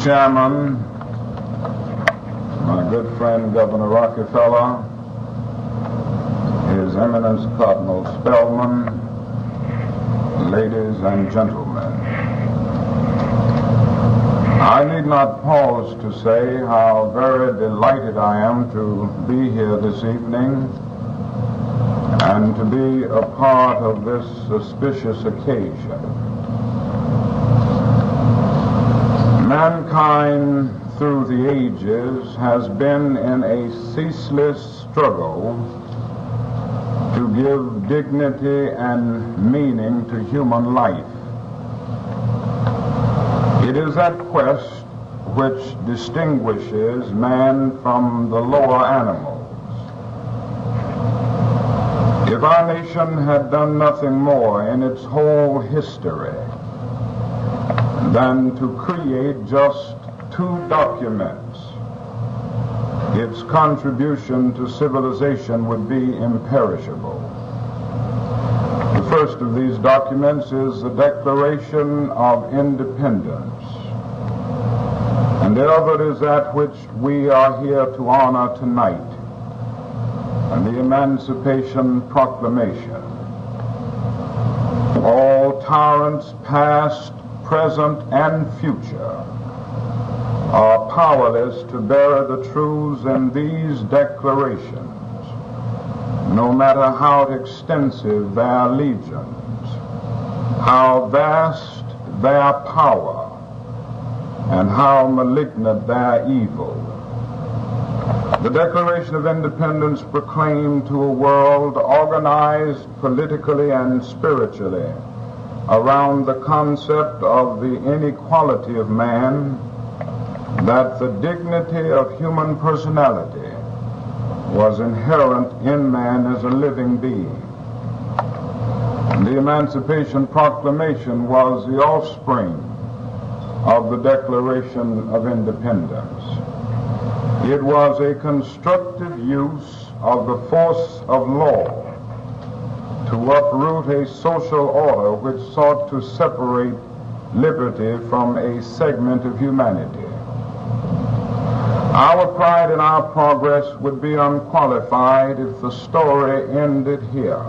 Chairman, my good friend Governor Rockefeller, His Eminence Cardinal Spellman, ladies and gentlemen. I need not pause to say how very delighted I am to be here this evening and to be a part of this auspicious occasion. Mankind through the ages has been in a ceaseless struggle to give dignity and meaning to human life. It is that quest which distinguishes man from the lower animals. If our nation had done nothing more in its whole history than to create just 2 documents, its contribution to civilization would be imperishable. The first of these documents is the Declaration of Independence, and the other is that which we are here to honor tonight, and the Emancipation Proclamation. All tyrants past, present, and future are powerless to bear the truths in these declarations, no matter how extensive their legions, how vast their power, and how malignant their evil. The Declaration of Independence proclaimed to a world organized politically and spiritually around the concept of the inequality of man, that the dignity of human personality was inherent in man as a living being. The Emancipation Proclamation was the offspring of the Declaration of Independence. It was a constructive use of the force of law to uproot a social order which sought to separate liberty from a segment of humanity. Our pride in our progress would be unqualified if the story ended here.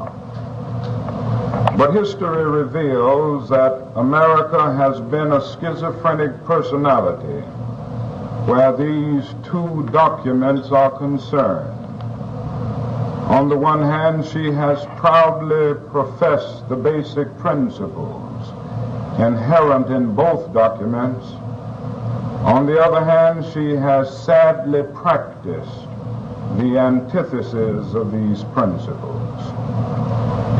But history reveals that America has been a schizophrenic personality where these 2 documents are concerned. On the one hand, she has proudly professed the basic principles inherent in both documents. On the other hand, she has sadly practiced the antithesis of these principles.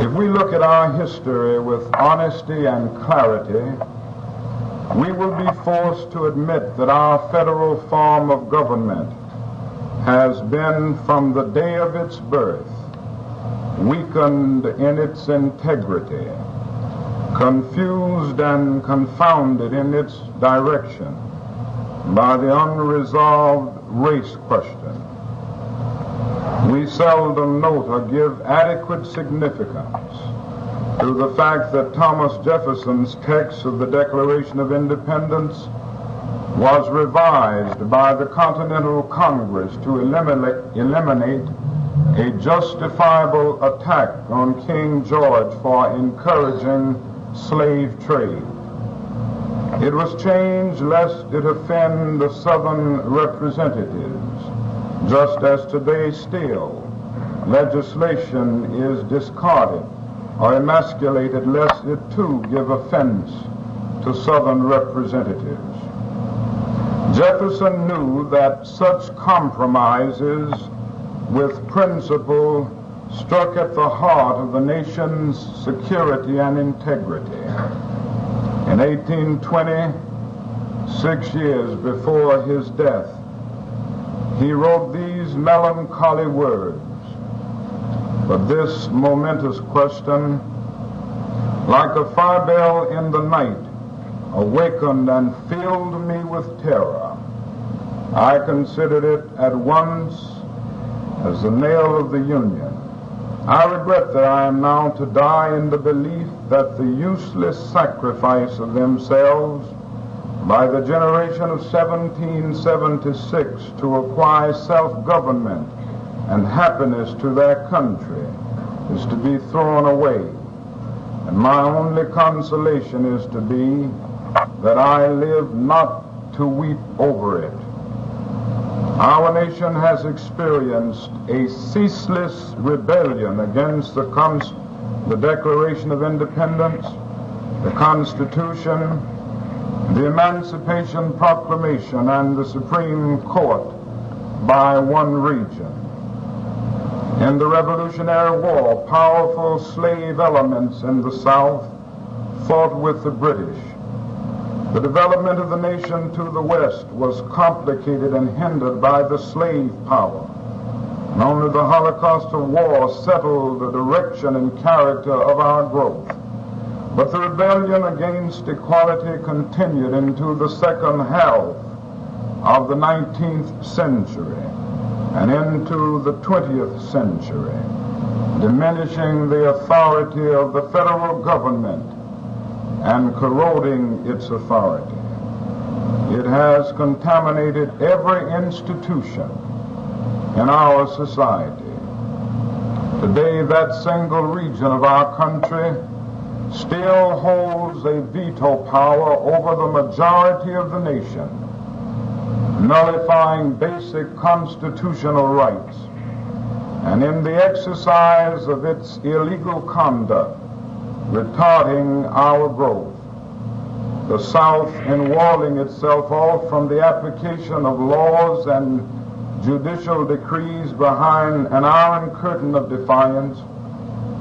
If we look at our history with honesty and clarity, we will be forced to admit that our federal form of government has been, from the day of its birth, weakened in its integrity, confused and confounded in its direction by the unresolved race question. We seldom note or give adequate significance to the fact that Thomas Jefferson's text of the Declaration of Independence was revised by the Continental Congress to eliminate a justifiable attack on King George for encouraging slave trade. It was changed lest it offend the Southern representatives, just as today still legislation is discarded or emasculated lest it too give offense to Southern representatives. Jefferson knew that such compromises with principle struck at the heart of the nation's security and integrity. In 1820, 6 years before his death, he wrote these melancholy words: "But this momentous question, like a fire bell in the night, awakened and filled me with terror. I considered it at once as the nail of the Union. I regret that I am now to die in the belief that the useless sacrifice of themselves by the generation of 1776 to acquire self-government and happiness to their country is to be thrown away. And my only consolation is to be that I live not to weep over it. Our nation has experienced a ceaseless rebellion against the Declaration of Independence, the Constitution, the Emancipation Proclamation, and the Supreme Court by one region. In the Revolutionary War, powerful slave elements in the South fought with the British. The development of the nation to the West was complicated and hindered by the slave power. And only the Holocaust of war settled the direction and character of our growth. But the rebellion against equality continued into the second half of the 19th century and into the 20th century, diminishing the authority of the federal government and corroding its authority. It has contaminated every institution in our society. Today, that single region of our country still holds a veto power over the majority of the nation, nullifying basic constitutional rights, and in the exercise of its illegal conduct, retarding our growth. The South, in walling itself off from the application of laws and judicial decrees behind an iron curtain of defiance,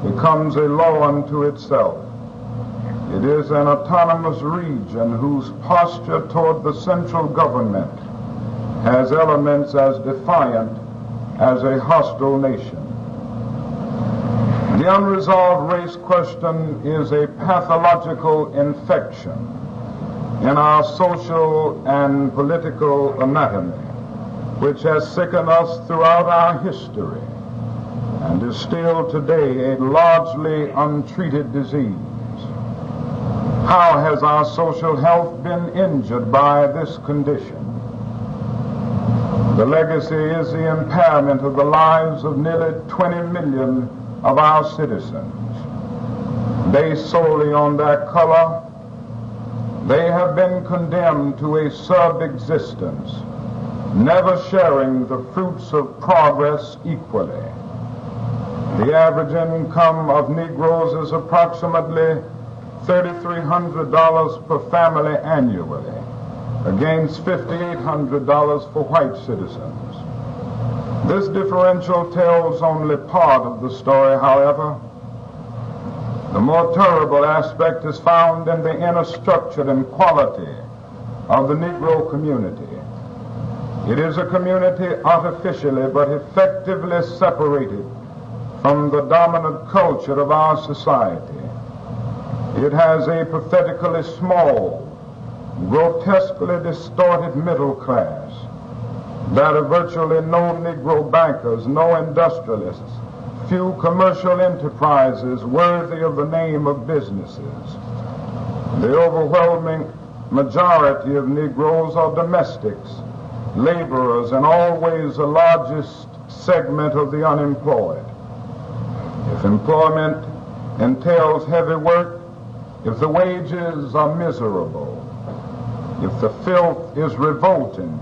becomes a law unto itself. It is an autonomous region whose posture toward the central government has elements as defiant as a hostile nation. The unresolved race question is a pathological infection in our social and political anatomy, which has sickened us throughout our history and is still today a largely untreated disease. How has our social health been injured by this condition? The legacy is the impairment of the lives of nearly 20 million of our citizens. Based solely on their color, they have been condemned to a sub-existence, never sharing the fruits of progress equally. The average income of Negroes is approximately $3,300 per family annually, against $5,800 for white citizens. This differential tells only part of the story, however. The more terrible aspect is found in the inner structure and quality of the Negro community. It is a community artificially but effectively separated from the dominant culture of our society. It has a pathetically small, grotesquely distorted middle class, that of virtually no Negro bankers, no industrialists, few commercial enterprises worthy of the name of businesses. The overwhelming majority of Negroes are domestics, laborers, and always the largest segment of the unemployed. If employment entails heavy work, if the wages are miserable, if the filth is revolting,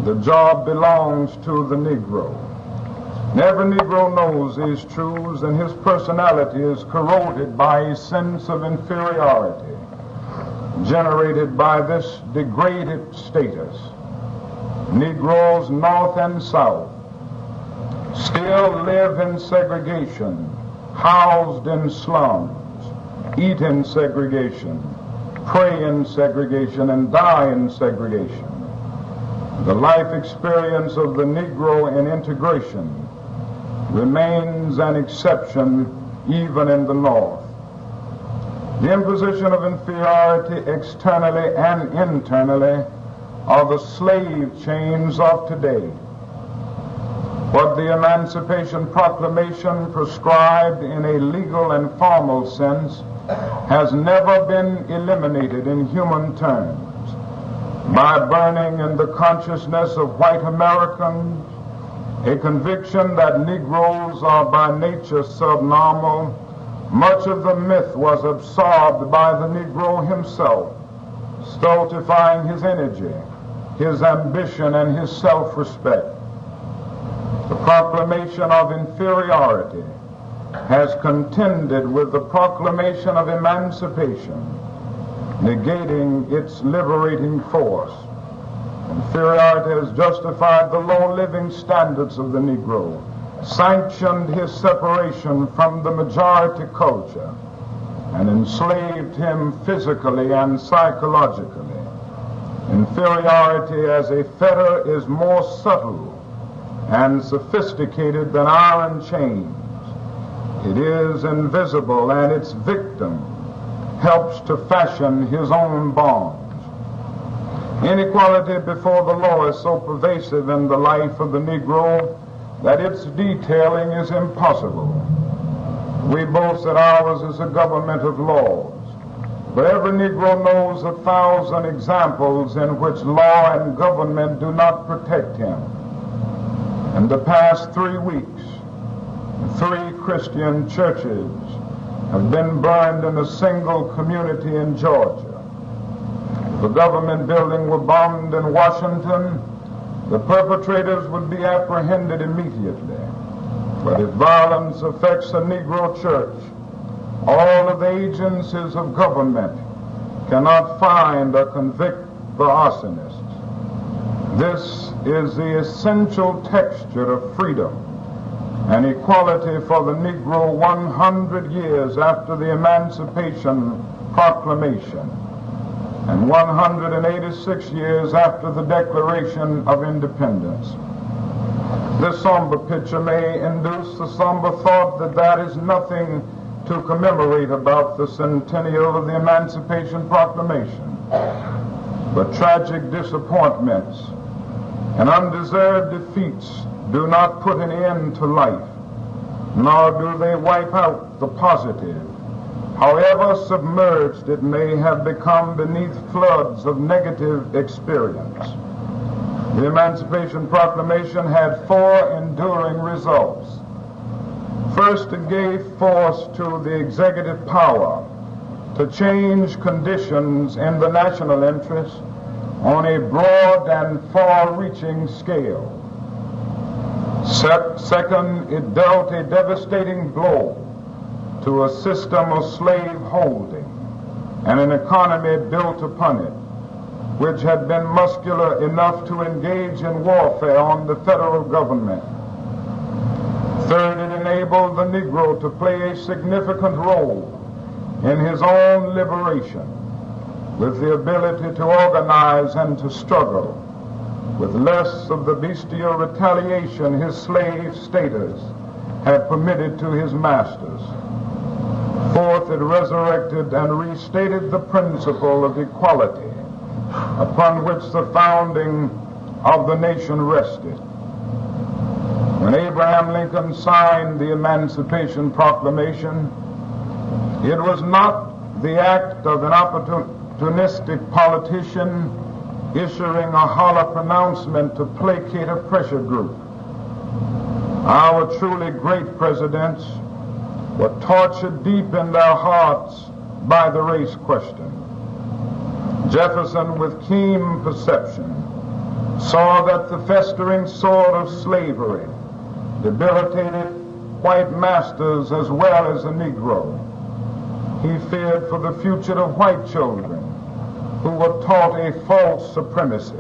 the job belongs to the Negro. And every Negro knows these truths, and his personality is corroded by a sense of inferiority generated by this degraded status. Negroes, North and South, still live in segregation, housed in slums, eat in segregation, pray in segregation, and die in segregation. The life experience of the Negro in integration remains an exception even in the North. The imposition of inferiority externally and internally are the slave chains of today. What the Emancipation Proclamation prescribed in a legal and formal sense has never been eliminated in human terms. by burning in the consciousness of white Americans a conviction that Negroes are by nature subnormal, much of the myth was absorbed by the Negro himself, stultifying his energy, his ambition, and his self-respect. The proclamation of inferiority has contended with the proclamation of emancipation, negating its liberating force. Inferiority has justified the low living standards of the Negro, sanctioned his separation from the majority culture, and enslaved him physically and psychologically. Inferiority as a fetter is more subtle and sophisticated than iron chains. It is invisible, and its victim helps to fashion his own bonds. Inequality before the law is so pervasive in the life of the Negro that its detailing is impossible. We boast that ours is a government of laws, but every Negro knows 1,000 examples in which law and government do not protect him. In the past 3 weeks, 3 Christian churches have been burned in a single community in Georgia. If a government building were bombed in Washington, the perpetrators would be apprehended immediately. But if violence affects a Negro church, all of the agencies of government cannot find or convict the arsonists. This is the essential texture of freedom and equality for the Negro 100 years after the Emancipation Proclamation and 186 years after the Declaration of Independence. This somber picture may induce the somber thought that there is nothing to commemorate about the centennial of the Emancipation Proclamation, but tragic disappointments and undeserved defeats do not put an end to life, nor do they wipe out the positive, however submerged it may have become beneath floods of negative experience. The Emancipation Proclamation had 4 enduring results. First, it gave force to the executive power to change conditions in the national interest on a broad and far-reaching scale. Second, it dealt a devastating blow to a system of slave holding and an economy built upon it, which had been muscular enough to engage in warfare on the federal government. Third, it enabled the Negro to play a significant role in his own liberation, with the ability to organize and to struggle, with less of the bestial retaliation his slave status had permitted to his masters. Fourth, it resurrected and restated the principle of equality upon which the founding of the nation rested. When Abraham Lincoln signed the Emancipation Proclamation, it was not the act of an opportunistic politician issuing a hollow pronouncement to placate a pressure group. Our truly great presidents were tortured deep in their hearts by the race question. Jefferson, with keen perception, saw that the festering sword of slavery debilitated white masters as well as the Negro. He feared for the future of white children who were taught a false supremacy.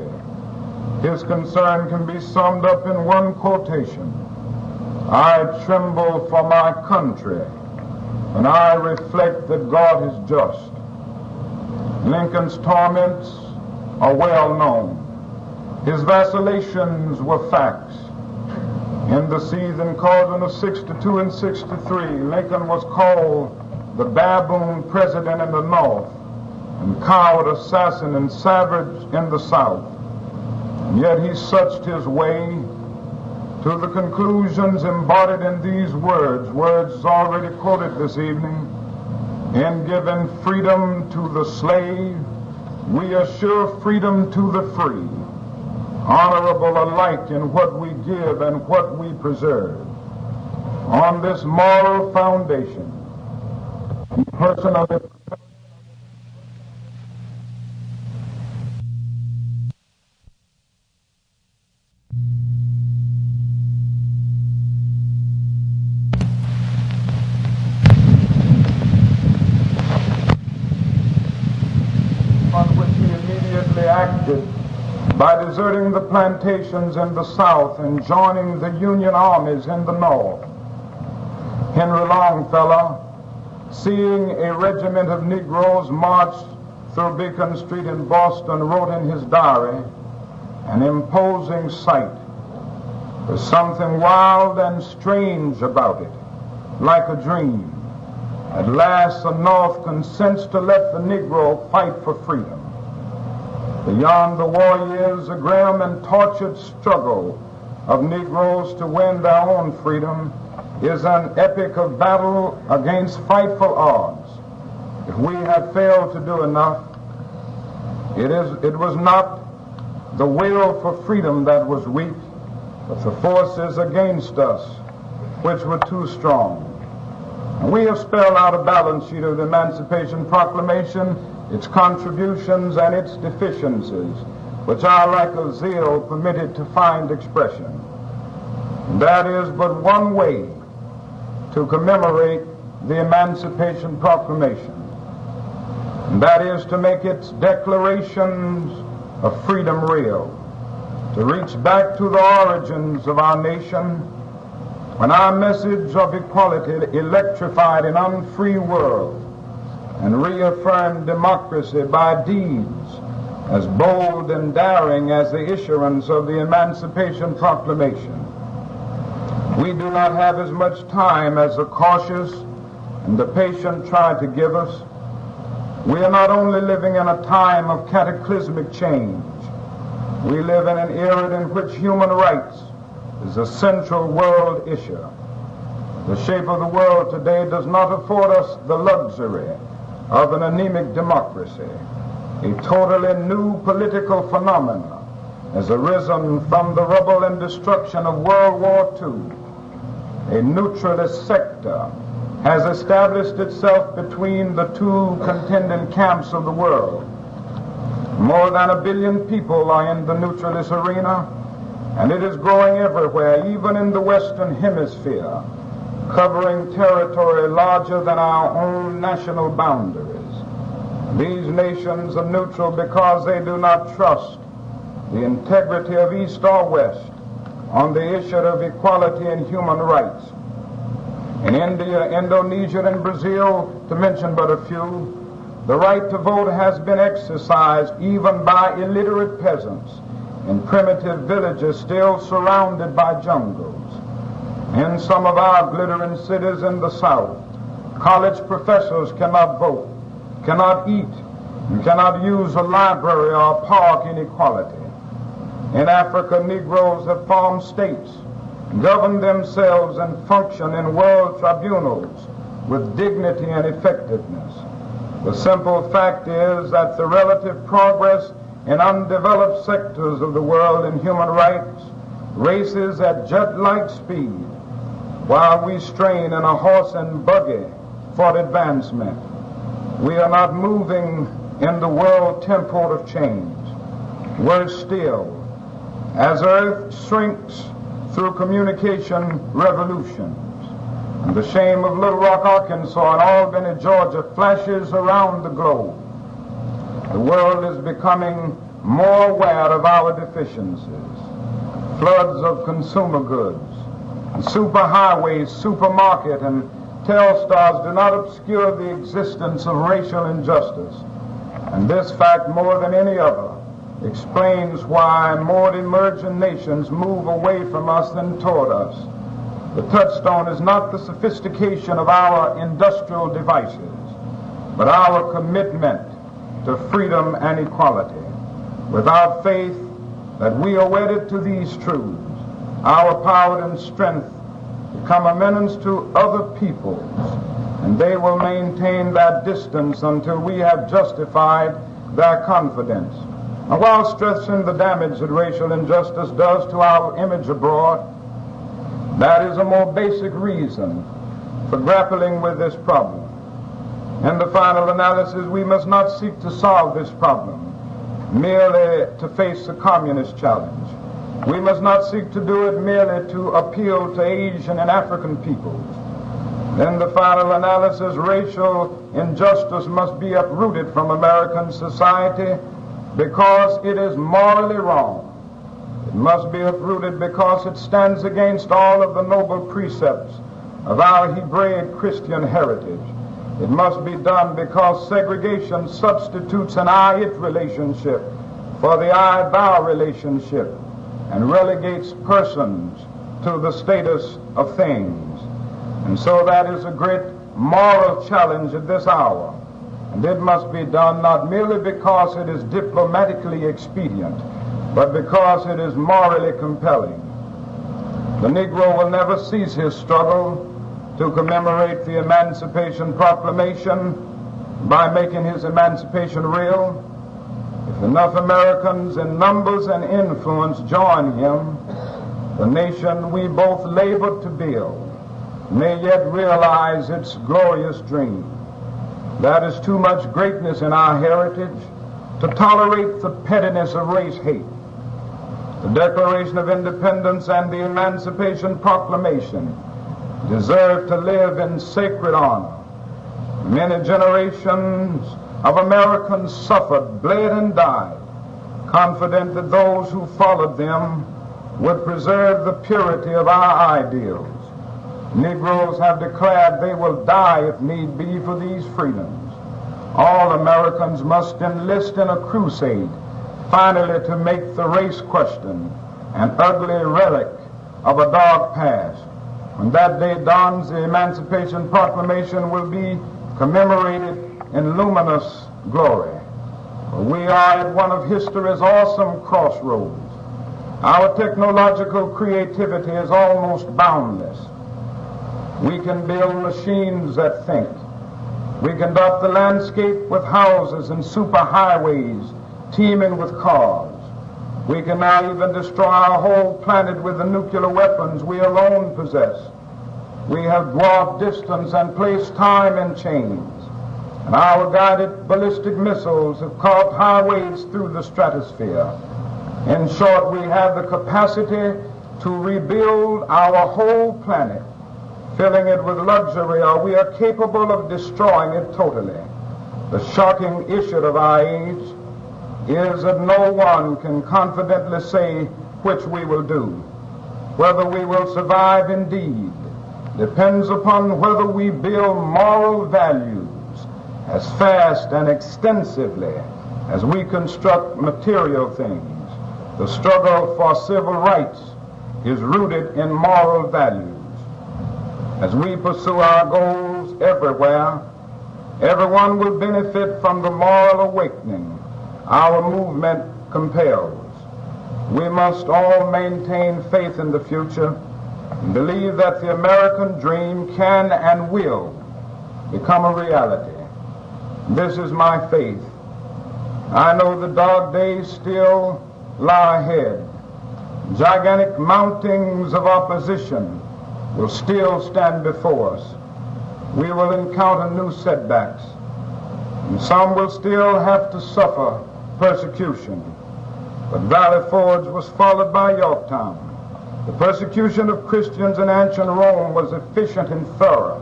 His concern can be summed up in one quotation: "I tremble for my country, and I reflect that God is just." Lincoln's torments are well known. His vacillations were facts. In the seething cauldron of 62 and 63, Lincoln was called the baboon president in the North and coward, assassin, and savage in the South. And yet he suched his way to the conclusions embodied in these words already quoted this evening: "In giving freedom to the slave, We assure freedom to the free, honorable alike in what we give and what we preserve. On this moral foundation, the person of the on which he immediately acted by deserting the plantations in the South and joining the Union armies in the North. Henry Longfellow, seeing a regiment of Negroes march through Beacon Street in Boston, wrote in his diary, "An imposing sight. There's something wild and strange about it, like a dream. At last the North consents to let the Negro fight for freedom. Beyond the war years, a grim and tortured struggle of Negroes to win their own freedom is an epic of battle against frightful odds. If we have failed to do enough, it was not the will for freedom that was weak, but the forces against us which were too strong." And we have spelled out a balance sheet of the Emancipation Proclamation, its contributions and its deficiencies, which our lack of zeal permitted to find expression. And that is but one way to commemorate the Emancipation Proclamation, and that is to make its declarations of freedom real, to reach back to the origins of our nation, when our message of equality electrified an unfree world and reaffirmed democracy by deeds as bold and daring as the issuance of the Emancipation Proclamation. We do not have as much time as the cautious and the patient try to give us. We are not only living in a time of cataclysmic change, we live in an era in which human rights is a central world issue. The shape of the world today does not afford us the luxury of an anemic democracy. A totally new political phenomenon has arisen from the rubble and destruction of World War II. A neutralist sector has established itself between the two contending camps of the world. More than 1 billion people are in the neutralist arena, and it is growing everywhere, even in the Western Hemisphere, covering territory larger than our own national boundaries. These nations are neutral because they do not trust the integrity of East or West on the issue of equality and human rights. In India, Indonesia, and Brazil, to mention but a few, the right to vote has been exercised even by illiterate peasants in primitive villages still surrounded by jungles. In some of our glittering cities in the South, college professors cannot vote, cannot eat, and cannot use a library or a park in equality. In Africa, Negroes have formed states, govern themselves, and function in world tribunals with dignity and effectiveness. The simple fact is that the relative progress in undeveloped sectors of the world in human rights races at jet-like speed, while we strain in a horse and buggy for advancement. We are not moving in the world tempo of change. Worse still, as Earth shrinks through communication revolutions, and the shame of Little Rock, Arkansas, and Albany, Georgia flashes around the globe, the world is becoming more aware of our deficiencies. Floods of consumer goods, superhighways, supermarket, and Telstars do not obscure the existence of racial injustice. And this fact, more than any other, explains why more emerging nations move away from us than toward us. The touchstone is not the sophistication of our industrial devices, but our commitment to freedom and equality. Without faith that we are wedded to these truths, our power and strength become a menace to other peoples, and they will maintain that distance until we have justified their confidence. And while stressing the damage that racial injustice does to our image abroad, that is a more basic reason for grappling with this problem. In the final analysis, we must not seek to solve this problem merely to face the communist challenge. We must not seek to do it merely to appeal to Asian and African peoples. In the final analysis, racial injustice must be uprooted from American society because it is morally wrong. It must be uprooted because it stands against all of the noble precepts of our Hebraic Christian heritage. It must be done because segregation substitutes an I-it relationship for the I-thou relationship and relegates persons to the status of things. And so that is a great moral challenge at this hour. And it must be done not merely because it is diplomatically expedient, but because it is morally compelling. The Negro will never cease his struggle to commemorate the Emancipation Proclamation by making his emancipation real. If enough Americans in numbers and influence join him, the nation we both labored to build may yet realize its glorious dream. That is too much greatness in our heritage to tolerate the pettiness of race hate. The Declaration of Independence and the Emancipation Proclamation deserve to live in sacred honor. Many generations of Americans suffered, bled, and died, confident that those who followed them would preserve the purity of our ideals. Negroes have declared they will die if need be for these freedoms. All Americans must enlist in a crusade, finally to make the race question an ugly relic of a dark past. When that day dawns, the Emancipation Proclamation will be commemorated in luminous glory. We are at one of history's awesome crossroads. Our technological creativity is almost boundless. We can build machines that think. We can dot the landscape with houses and superhighways teeming with cars. We can now even destroy our whole planet with the nuclear weapons we alone possess. We have dwarfed distance and placed time in chains. And our guided ballistic missiles have carved highways through the stratosphere. In short, we have the capacity to rebuild our whole planet, filling it with luxury, or we are capable of destroying it totally. The shocking issue of our age is that no one can confidently say which we will do. Whether we will survive indeed depends upon whether we build moral values as fast and extensively as we construct material things. The struggle for civil rights is rooted in moral values. As we pursue our goals everywhere, everyone will benefit from the moral awakening our movement compels. We must all maintain faith in the future and believe that the American dream can and will become a reality. This is my faith. I know the dark days still lie ahead. Gigantic mountings of opposition will still stand before us. We will encounter new setbacks, and some will still have to suffer persecution. But Valley Forge was followed by Yorktown. The persecution of Christians in ancient Rome was efficient and thorough,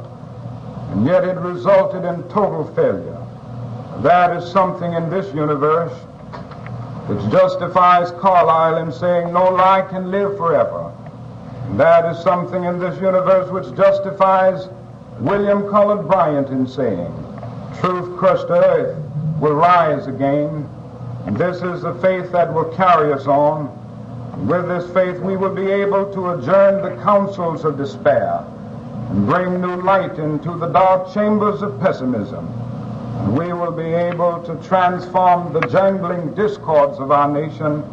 and yet it resulted in total failure. That is something in this universe which justifies Carlyle in saying no lie can live forever. And that is something in this universe which justifies William Cullen Bryant in saying truth crushed to earth will rise again. And this is the faith that will carry us on. And with this faith we will be able to adjourn the councils of despair and bring new light into the dark chambers of pessimism. And we will be able to transform the jangling discords of our nation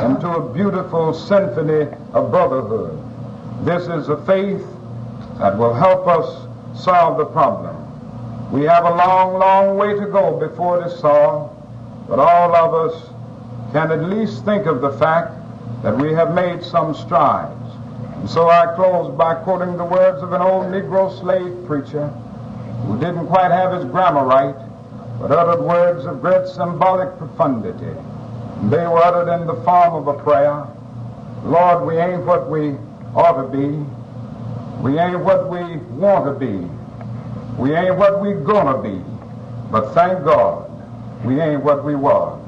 into a beautiful symphony of brotherhood. This is a faith that will help us solve the problem. We have a long, long way to go before it is solved, but all of us can at least think of the fact that we have made some strides. And so I close by quoting the words of an old Negro slave preacher who didn't quite have his grammar right, but uttered words of great symbolic profundity. And they were uttered in the form of a prayer. Lord, we ain't what we ought to be. We ain't what we want to be. We ain't what we gonna be. But thank God, we ain't what we was.